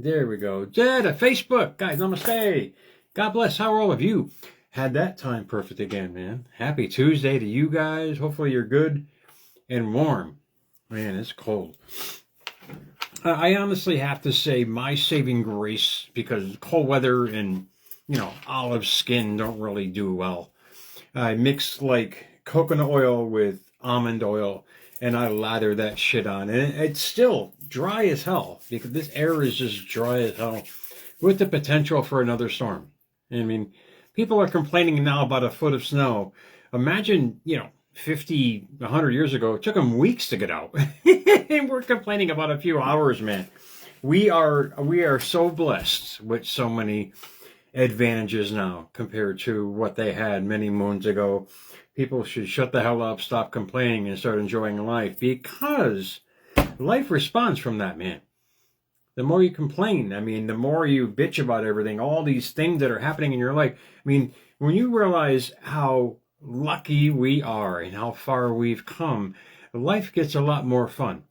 There we go. Jed, Facebook. Guys, namaste. God bless. How are all of you? Had that time perfect again, man. Happy Tuesday to you guys. Hopefully you're good and warm. Man, it's cold. I honestly have to say my saving grace, because cold weather and, olive skin don't really do well. I mix like coconut oil with almond oil and I lather that shit on. And it's still dry as hell because this air is just dry as hell with the potential for another storm. I mean, people are complaining now about a foot of snow. Imagine, 50, 100 years ago, it took them weeks to get out. And we're complaining about a few hours, man. We are so blessed with so many advantages now compared to what they had many moons ago. People should shut the hell up, stop complaining, and start enjoying life, because life responds from that, man. The more you complain, the more you bitch about everything, all these things that are happening in your life. When you realize how lucky we are and how far we've come, life gets a lot more fun.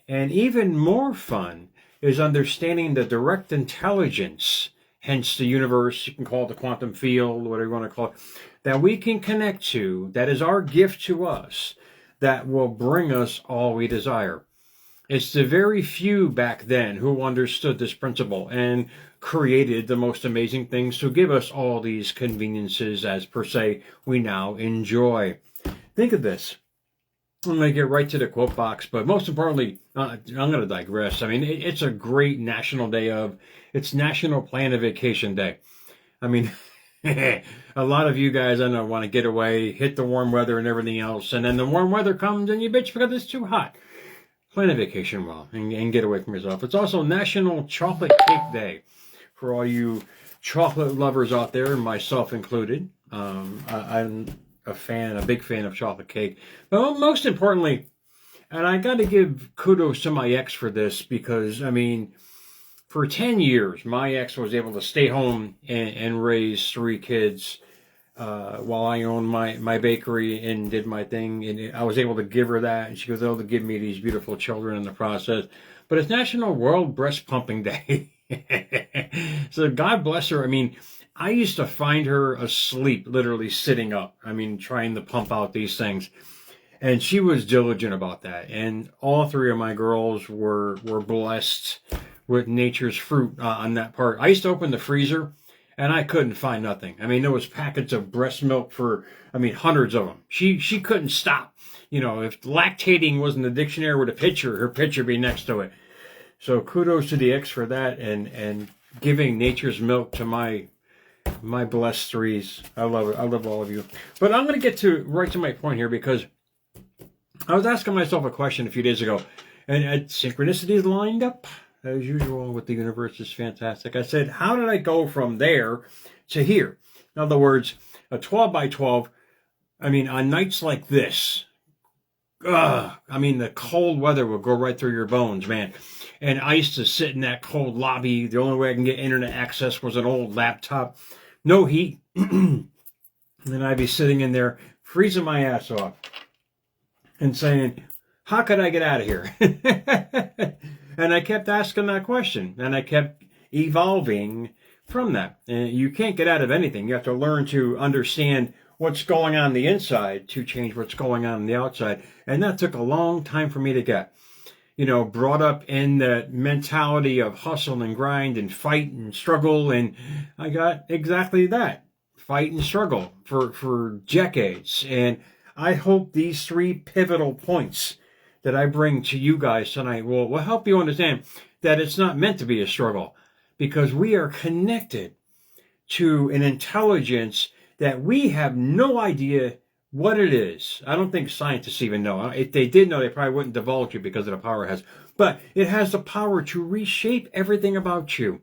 And even more fun is understanding the direct intelligence, hence the universe, you can call it the quantum field, whatever you want to call it, that we can connect to, that is our gift to us, that will bring us all we desire. It's the very few back then who understood this principle and created the most amazing things to give us all these conveniences, as per se, we now enjoy. Think of this. I'm going to get right to the quote box, but most importantly, I'm going to digress. It's a great national day it's National Plan a Vacation Day. A lot of you guys, I know, want to get away, hit the warm weather and everything else, and then the warm weather comes and you bitch because it's too hot. Plan a vacation well and get away from yourself. It's also National Chocolate Cake Day for all you chocolate lovers out there, myself included. I'm a big fan of chocolate cake. But most importantly, and I got to give kudos to my ex for this, because, for 10 years, my ex was able to stay home and raise 3 kids while I owned my bakery and did my thing. And I was able to give her that, and she was able to give me these beautiful children in the process. But it's National World Breast Pumping Day. So God bless her. I used to find her asleep, literally sitting up. Trying to pump out these things. And she was diligent about that. And all 3 of my girls were blessed with nature's fruit on that part. I used to open the freezer and I couldn't find nothing. There was packets of breast milk for, hundreds of them. She couldn't stop. If lactating was in the dictionary with her picture be next to it. So kudos to the ex for that, and giving nature's milk to my blessed 3s. I love it. I love all of you. But I'm going to get right to my point here, because I was asking myself a question a few days ago, and synchronicities lined up as usual with the universe is fantastic. I said, how did I go from there to here? In other words, a 12 by 12, on nights like this, the cold weather will go right through your bones, man. And I used to sit in that cold lobby. The only way I can get internet access was an old laptop. No heat. And I'd be sitting in there, freezing my ass off and saying, how could I get out of here? And I kept asking that question, and I kept evolving from that. And you can't get out of anything. You have to learn to understand what's going on the inside to change what's going on the outside. And that took a long time for me to get. Brought up in the mentality of hustle and grind and fight and struggle. And I got exactly that. Fight and struggle for decades. And I hope these 3 pivotal points that I bring to you guys tonight will help you understand that it's not meant to be a struggle, because we are connected to an intelligence that we have no idea what it is. I don't think scientists even know. If they did know, they probably wouldn't divulge it because of the power it has. But it has the power to reshape everything about you.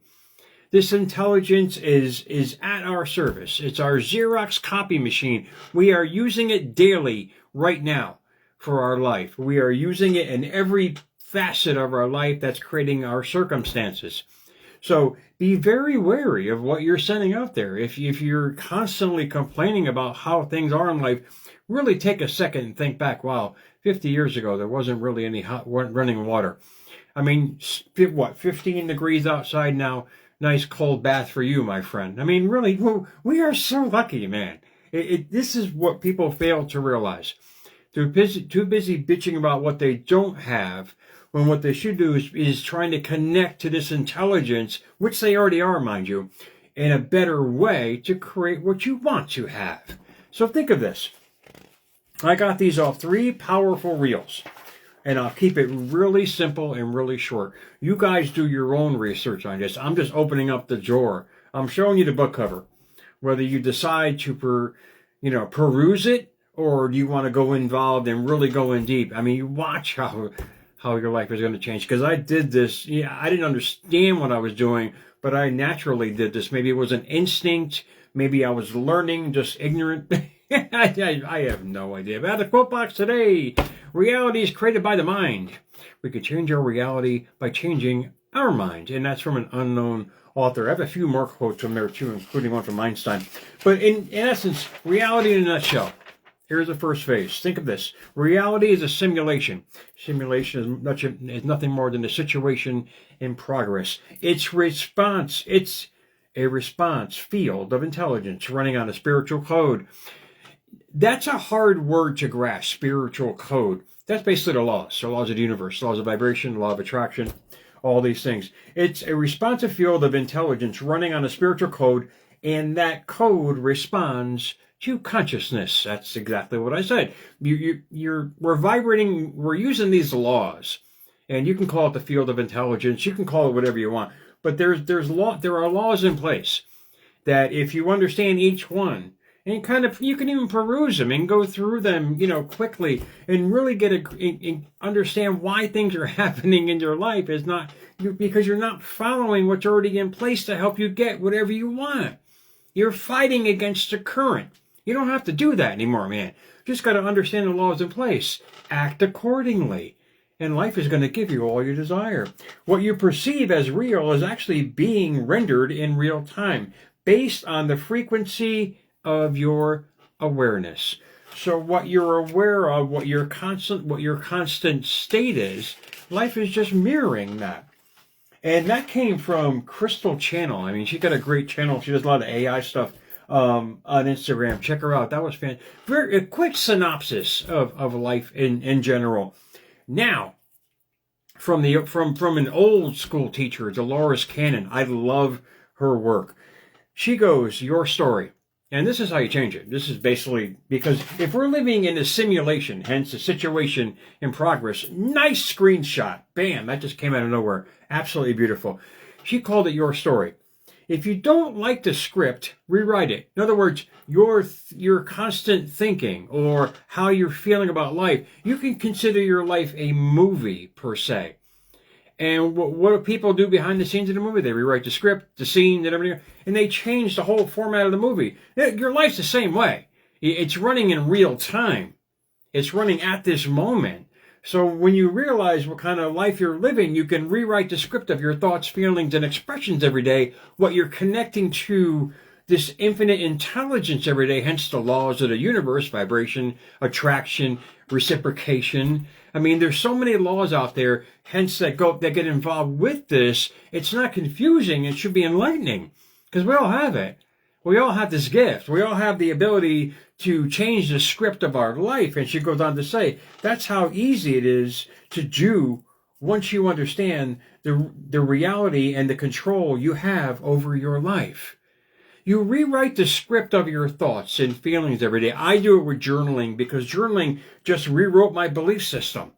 This intelligence is at our service. It's our Xerox copy machine. We are using it daily right now for our life. We are using it in every facet of our life that's creating our circumstances. So be very wary of what you're sending out there. If you're constantly complaining about how things are in life, really take a second and think back. Wow, 50 years ago, there wasn't really any hot running water. I mean, what, 15 degrees outside now? Nice cold bath for you, my friend. I mean, really, we are so lucky, man. This is what people fail to realize. They're too busy bitching about what they don't have, when what they should do is trying to connect to this intelligence, which they already are, mind you, in a better way to create what you want to have. So think of this. I got these off 3 powerful reels. And I'll keep it really simple and really short. You guys do your own research on this. I'm just opening up the drawer. I'm showing you the book cover. Whether you decide to peruse it, or do you want to go involved and really go in deep. I mean, you watch how your life is going to change. Because I did this. Yeah, I didn't understand what I was doing, but I naturally did this. Maybe it was an instinct. Maybe I was learning, just ignorant. I have no idea. But the quote box today: reality is created by the mind. We could change our reality by changing our mind. And that's from an unknown author. I have a few more quotes from there too, including one from Einstein. But in essence, reality in a nutshell. Here's the first phase. Think of this. Reality is a simulation. Simulation is nothing more than a situation in progress. It's a response field of intelligence running on a spiritual code. That's a hard word to grasp, spiritual code. That's basically the laws of the universe, laws of vibration, law of attraction, all these things. It's a responsive field of intelligence running on a spiritual code, and that code responds to consciousness. That's exactly what I said. We're vibrating, we're using these laws, and you can call it the field of intelligence, you can call it whatever you want, but there are laws in place that if you understand each one, and you can even peruse them and go through them, quickly, and really understand why things are happening in your life is not because you're not following what's already in place to help you get whatever you want. You're fighting against the current. You don't have to do that anymore, man. Just got to understand the laws in place. Act accordingly. And life is going to give you all you desire. What you perceive as real is actually being rendered in real time based on the frequency of your awareness. So what you're aware of, what your constant state is, life is just mirroring that. And that came from Crystal Channel. I mean, she got a great channel. She does a lot of AI stuff on Instagram. Check her out. That was fantastic. A quick synopsis of life in general. Now, from an old school teacher, Dolores Cannon. I love her work. She goes, your story. And this is how you change it. This is basically, because if we're living in a simulation, hence a situation in progress, nice screenshot. Bam, that just came out of nowhere. Absolutely beautiful. She called it your story. If you don't like the script, rewrite it. In other words, your constant thinking or how you're feeling about life, you can consider your life a movie per se. And what do people do behind the scenes of the movie? They rewrite the script, the scene, and everything, and they change the whole format of the movie. Your life's the same way. It's running in real time. It's running at this moment. So when you realize what kind of life you're living, you can rewrite the script of your thoughts, feelings, and expressions every day, what you're connecting to this infinite intelligence every day, hence the laws of the universe, vibration, attraction, reciprocation. I mean, there's so many laws out there, hence that get involved with this. It's not confusing. It should be enlightening because we all have it. We all have this gift. We all have the ability to change the script of our life. And she goes on to say, that's how easy it is to do once you understand the reality and the control you have over your life. You rewrite the script of your thoughts and feelings every day. I do it with journaling because journaling just rewrote my belief system.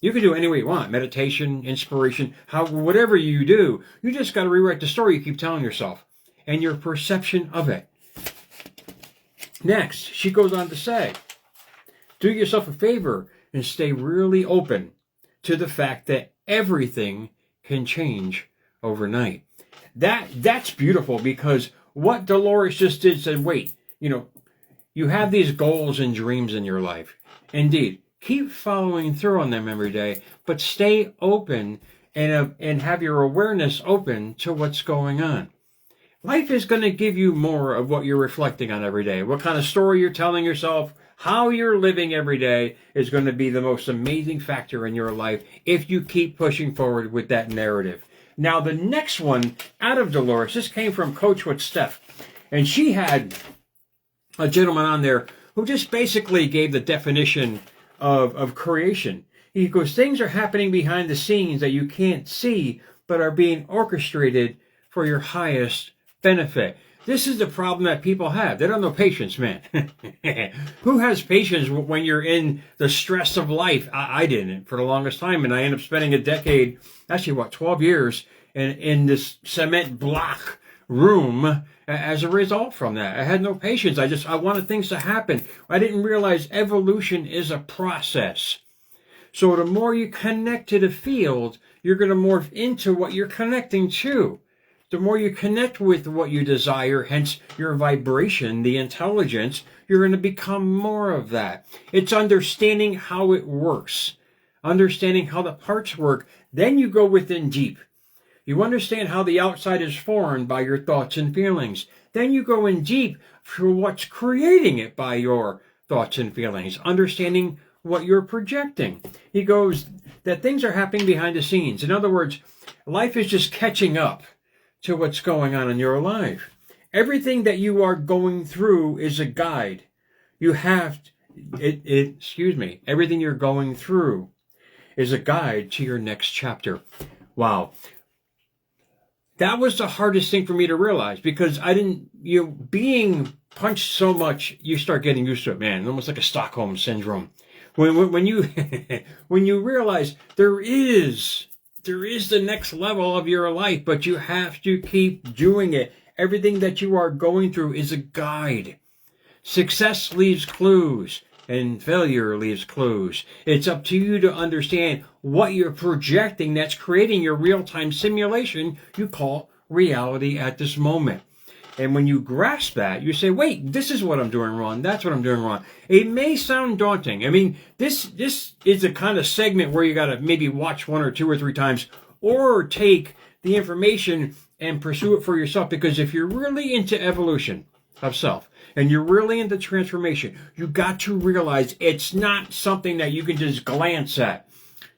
You can do it any way you want. Meditation, inspiration, whatever you do. You just got to rewrite the story you keep telling yourself and your perception of it. Next, she goes on to say, do yourself a favor and stay really open to the fact that everything can change overnight. That's beautiful because what Dolores just did said, wait, you have these goals and dreams in your life. Indeed, keep following through on them every day, but stay open and have your awareness open to what's going on. Life is going to give you more of what you're reflecting on every day. What kind of story you're telling yourself, How you're living every day is going to be the most amazing factor in your life if you keep pushing forward with that narrative. Now, the next one out of Dolores, this came from Coach with Steph. And she had a gentleman on there who just basically gave the definition of creation. He goes, things are happening behind the scenes that you can't see, but are being orchestrated for your highest benefit. This is the problem that people have. They don't know patience, man. Who has patience when you're in the stress of life? I didn't for the longest time, and I ended up spending a decade, actually, 12 years in this cement block room as a result from that. I had no patience. I wanted things to happen. I didn't realize evolution is a process. So the more you connect to the field, you're going to morph into what you're connecting to. The more you connect with what you desire, hence your vibration, the intelligence, you're going to become more of that. It's understanding how it works, understanding how the parts work. Then you go within deep. You understand how the outside is formed by your thoughts and feelings. Then you go in deep for what's creating it by your thoughts and feelings, understanding what you're projecting. He goes that things are happening behind the scenes. In other words, life is just catching up to what's going on in your life. Everything that you are going through is a guide. You have everything you're going through is a guide to your next chapter. Wow. That was the hardest thing for me to realize, because being punched so much, you start getting used to it, man. Almost like a Stockholm syndrome. When you when you realize there is the next level of your life, but you have to keep doing it. Everything that you are going through is a guide. Success leaves clues, and failure leaves clues. It's up to you to understand what you're projecting that's creating your real-time simulation you call reality at this moment. And when you grasp that, you say, wait, this is what I'm doing wrong. That's what I'm doing wrong. It may sound daunting. I mean, this is a kind of segment where you got to maybe watch 1 or 2 or 3 times, or take the information and pursue it for yourself. Because if you're really into evolution of self, and you're really into transformation, you got to realize it's not something that you can just glance at.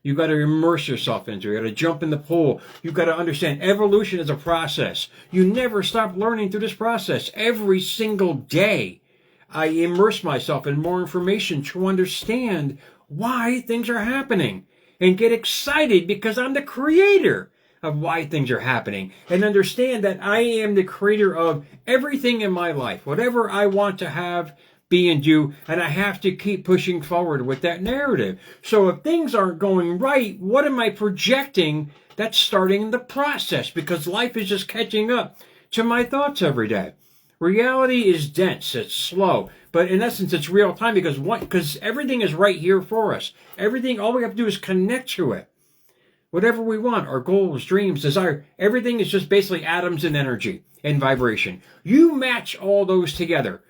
You got to immerse yourself into it. You got to jump in the pool. You got to understand evolution is a process. You never stop learning through this process. Every single day, I immerse myself in more information to understand why things are happening and get excited because I'm the creator of why things are happening, and understand that I am the creator of everything in my life, whatever I want to have, be, and do, and I have to keep pushing forward with that narrative. So if things aren't going right, what am I projecting that's starting the process? Because life is just catching up to my thoughts every day. Reality is dense, it's slow, but in essence it's real time, because everything is right here for us. Everything, all we have to do is connect to it. Whatever we want, our goals, dreams, desire, everything is just basically atoms and energy and vibration. You match all those together,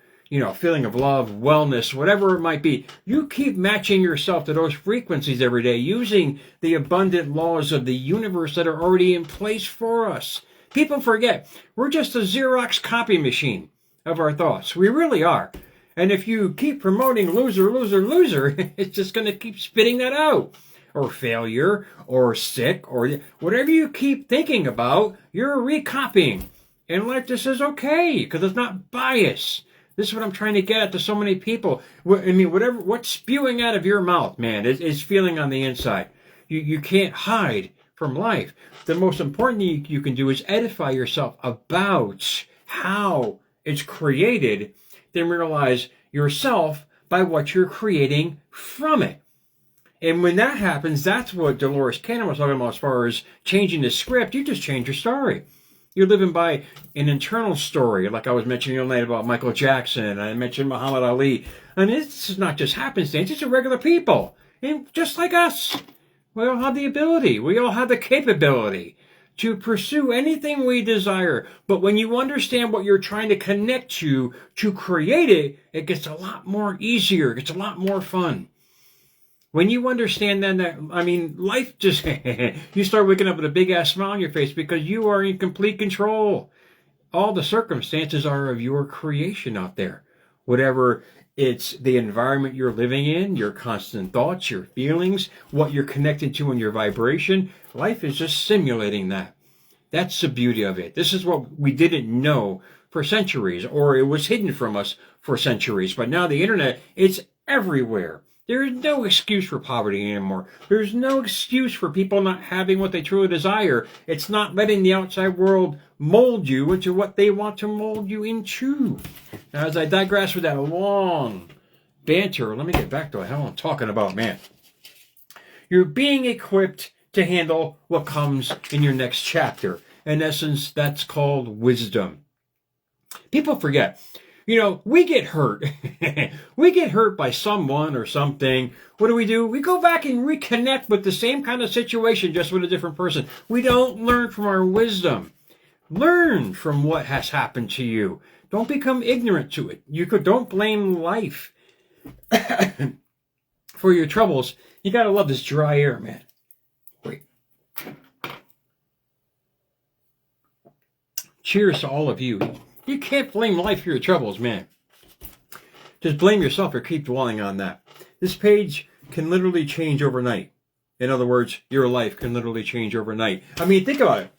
feeling of love, wellness, whatever it might be. You keep matching yourself to those frequencies every day, using the abundant laws of the universe that are already in place for us. People forget, we're just a Xerox copy machine of our thoughts. We really are. And if you keep promoting loser, loser, loser, it's just going to keep spitting that out. Or failure, or sick, or whatever you keep thinking about, you're recopying. And life just says, okay, because it's not bias. This is what I'm trying to get at to so many people. I mean, what's spewing out of your mouth, man, is feeling on the inside. You can't hide from life. The most important thing you can do is edify yourself about how it's created, then realize yourself by what you're creating from it. And when that happens, that's what Dolores Cannon was talking about as far as changing the script. You just change your story. You're living by an internal story, like I was mentioning earlier about Michael Jackson. I mentioned Muhammad Ali. And this is not just happenstance. It's just regular people. And just like us. We all have the ability. We all have the capability to pursue anything we desire. But when you understand what you're trying to connect to create it, it gets a lot more easier. It gets a lot more fun. When you understand then that, life just, you start waking up with a big ass smile on your face because you are in complete control. All the circumstances are of your creation out there. Whatever It's the environment you're living in, your constant thoughts, your feelings, what you're connected to in your vibration. Life is just simulating that. That's the beauty of it. This is what we didn't know for centuries, or it was hidden from us for centuries. But now the internet, it's everywhere. There is no excuse for poverty anymore. There's no excuse for people not having what they truly desire. It's not letting the outside world mold you into what they want to mold you into. Now, as I digress with that long banter, let me get back to what the hell I'm talking about, man. You're being equipped to handle what comes in your next chapter. In essence, that's called wisdom. People forget. You know, we get hurt. We get hurt by someone or something. What do? We go back and reconnect with the same kind of situation, just with a different person. We don't learn from our wisdom. Learn from what has happened to you. Don't become ignorant to it. Don't blame life for your troubles. You gotta love this dry air, man. Wait. Cheers to all of you. You can't blame life for your troubles, man. Just blame yourself or keep dwelling on that. This page can literally change overnight. In other words, your life can literally change overnight. I mean, think about it.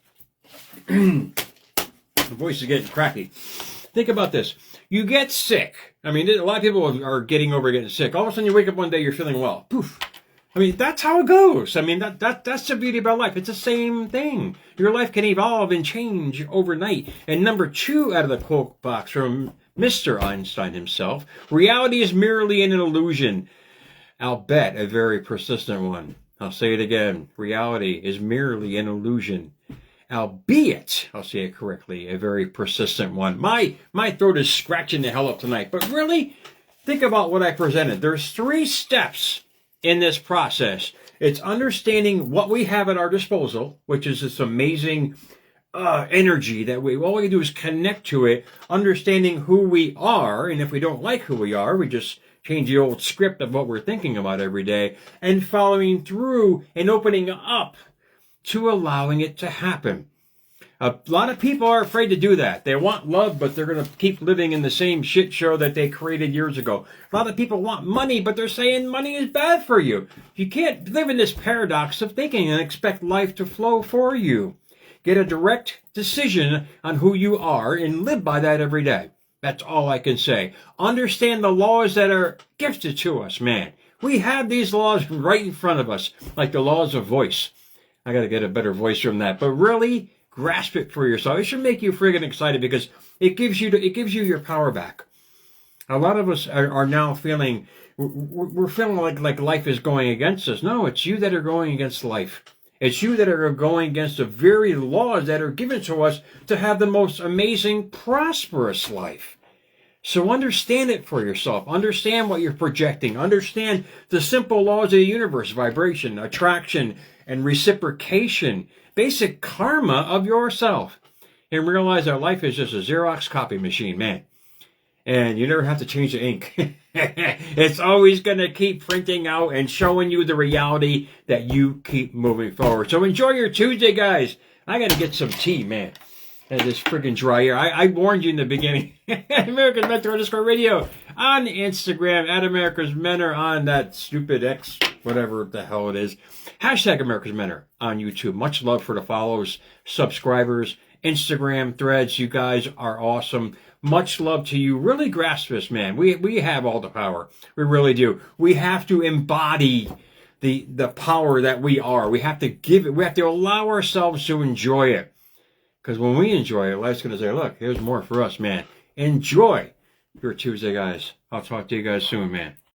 The voice is getting cracky. Think about this. You get sick. I mean, a lot of people are getting over getting sick. All of a sudden you wake up one day, you're feeling well. Poof. I mean, that's how it goes. I mean, that's the beauty about life. It's the same thing. Your life can evolve and change overnight. And number 2 out of the quote box from Mr. Einstein himself, reality is merely an illusion. I'll bet a very persistent one. I'll say it again. Reality is merely an illusion. Albeit, I'll say it correctly, a very persistent one. My throat is scratching the hell up tonight. But really, think about what I presented. There's 3 steps in this process. It's understanding what we have at our disposal, which is this amazing energy that all we do is connect to it, understanding who we are, and if we don't like who we are, we just change the old script of what we're thinking about every day, and following through and opening up to allowing it to happen. A lot of people are afraid to do that. They want love, but they're going to keep living in the same shit show that they created years ago. A lot of people want money, but they're saying money is bad for you. You can't live in this paradox of thinking and expect life to flow for you. Get a direct decision on who you are and live by that every day. That's all I can say. Understand the laws that are gifted to us, man. We have these laws right in front of us, like the laws of voice. I got to get a better voice from that. But really, grasp it for yourself. It should make you friggin' excited because it gives you your power back. A lot of us are now feeling, we're feeling like life is going against us. No, it's you that are going against life. It's you that are going against the very laws that are given to us to have the most amazing, prosperous life. So understand it for yourself. Understand what you're projecting. Understand the simple laws of the universe, vibration, attraction, and reciprocation. Basic karma of yourself. And realize that life is just a Xerox copy machine, man. And you never have to change the ink. It's always going to keep printing out and showing you the reality that you keep moving forward. So enjoy your Tuesday, guys. I got to get some tea, man. And this friggin' dry air. I warned you in the beginning. America's Mentor _radio on Instagram. At America's Mentor on that stupid X, whatever the hell it is. Hashtag America's Mentor on YouTube. Much love for the followers, subscribers, Instagram threads. You guys are awesome. Much love to you. Really grasp this, man. We have all the power. We really do. We have to embody the power that we are. We have to give it. We have to allow ourselves to enjoy it. Because when we enjoy it, life's going to say, look, here's more for us, man. Enjoy your Tuesday, guys. I'll talk to you guys soon, man.